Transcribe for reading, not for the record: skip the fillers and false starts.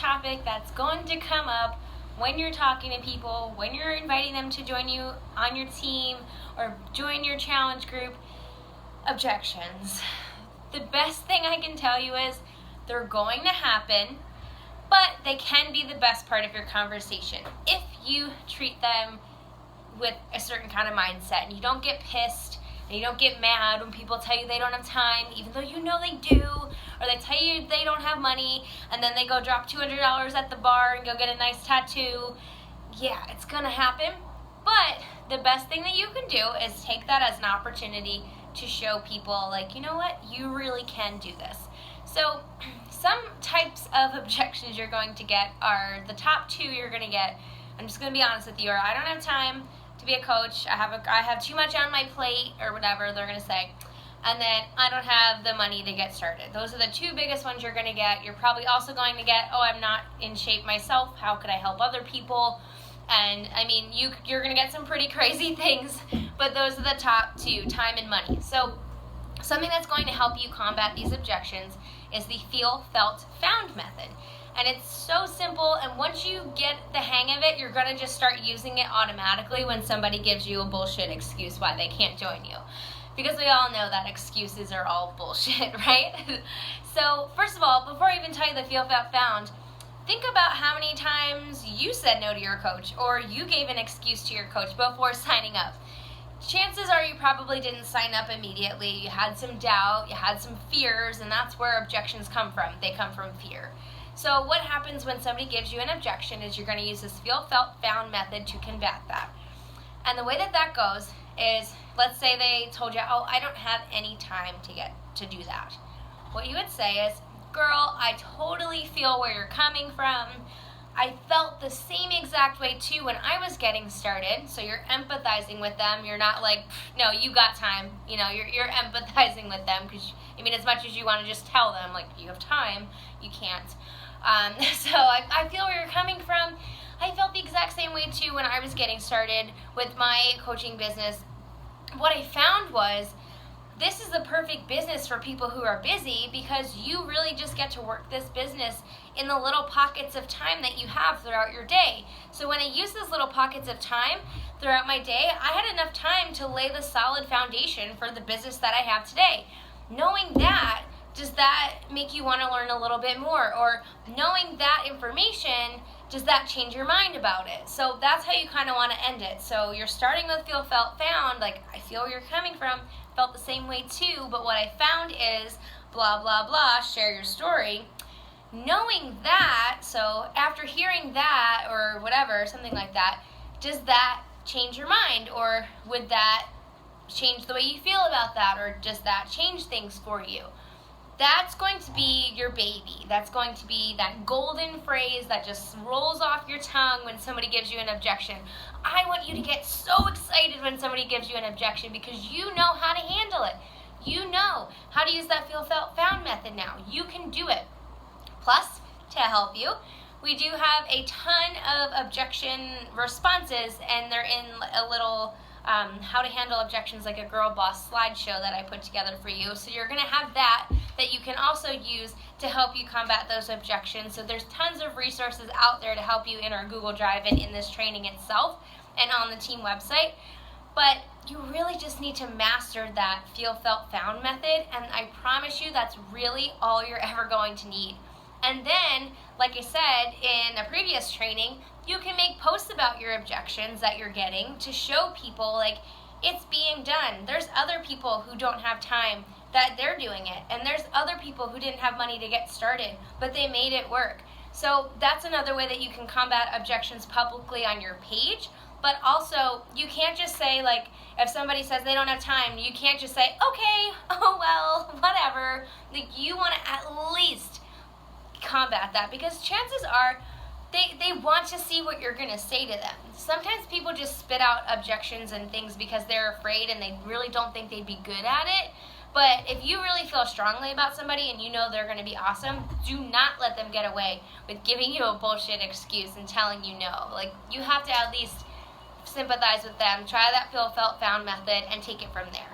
topic that's going to come up when you're talking to people, when you're inviting them to join you on your team or join your challenge group. Objections. The best thing I can tell you is they're going to happen, but they can be the best part of your conversation if you treat them with a certain kind of mindset and you don't get pissed and you don't get mad when people tell you they don't have time, even though you know they do, or they tell you they don't have money and then they go drop $200 at the bar and go get a nice tattoo. Yeah, it's gonna happen, but the best thing that you can do is take that as an opportunity to show people, like, you know what, you really can do this. So some types of objections you're going to get are the top two you're going to get. I'm just going to be honest with you, or I don't have time to be a coach, I have too much on my plate, or whatever they're going to say, and then I don't have the money to get started. Those are the two biggest ones you're going to get. You're probably also going to get, oh, I'm not in shape myself, how could I help other people? And I mean, you're going to get some pretty crazy things, but those are the top two, time and money. So something that's going to help you combat these objections is the feel, felt, found method. And it's so simple, and once you get the hang of it, you're going to just start using it automatically when somebody gives you a bullshit excuse why they can't join you. Because we all know that excuses are all bullshit, right? So first of all, before I even tell you the feel, felt, found, think about how many times you said no to your coach or you gave an excuse to your coach before signing up. Chances are you probably didn't sign up immediately. You had some doubt, you had some fears, and that's where objections come from. They come from fear. So what happens when somebody gives you an objection is you're going to use this feel, felt, found method to combat that. And the way that goes is, let's say they told you, oh, I don't have any time to do that. What you would say is, girl, I totally feel where you're coming from. I felt the same exact way too when I was getting started. So you're empathizing with them. You're not like, no, you got time. You know, you're empathizing with them because, I mean, as much as you want to just tell them, like, you have time, you can't. So I feel where you're coming from. I felt the exact same way too when I was getting started with my coaching business. What I found was, this is the perfect business for people who are busy because you really just get to work this business in the little pockets of time that you have throughout your day. So when I use those little pockets of time throughout my day, I had enough time to lay the solid foundation for the business that I have today. Knowing that, does that make you want to learn a little bit more? Or knowing that information, does that change your mind about it? So that's how you kind of want to end it. So you're starting with feel, felt, found, like, I feel where you're coming from, felt the same way too, but what I found is blah, blah, blah, share your story. Knowing that, so after hearing that or whatever, something like that, does that change your mind? Or would that change the way you feel about that? Or does that change things for you? That's going to be your baby. That's going to be that golden phrase that just rolls off your tongue when somebody gives you an objection. I want you to get so excited when somebody gives you an objection because you know how to handle it. You know how to use that feel, felt, found method now. You can do it. Plus, to help you, we do have a ton of objection responses, and they're in a little how to handle objections like a girl boss slideshow that I put together for you. So you're going to have that you can also use to help you combat those objections. So there's tons of resources out there to help you in our Google Drive and in this training itself and on the team website. But you really just need to master that feel, felt, found method, and I promise you that's really all you're ever going to need. And then, like I said in a previous training, you can make posts about your objections that you're getting to show people, like, it's being done. There's other people who don't have time that they're doing it, and there's other people who didn't have money to get started, but they made it work. So that's another way that you can combat objections publicly on your page. But also, you can't just say, like, if somebody says they don't have time, you can't just say, okay, oh well, whatever. Like, you want to at least combat that, because chances are they want to see what you're going to say to them. Sometimes people just spit out objections and things because they're afraid and they really don't think they'd be good at it. But if you really feel strongly about somebody and you know they're going to be awesome, do not let them get away with giving you a bullshit excuse and telling you no. Like, you have to at least sympathize with them, try that feel, felt, found method, and take it from there.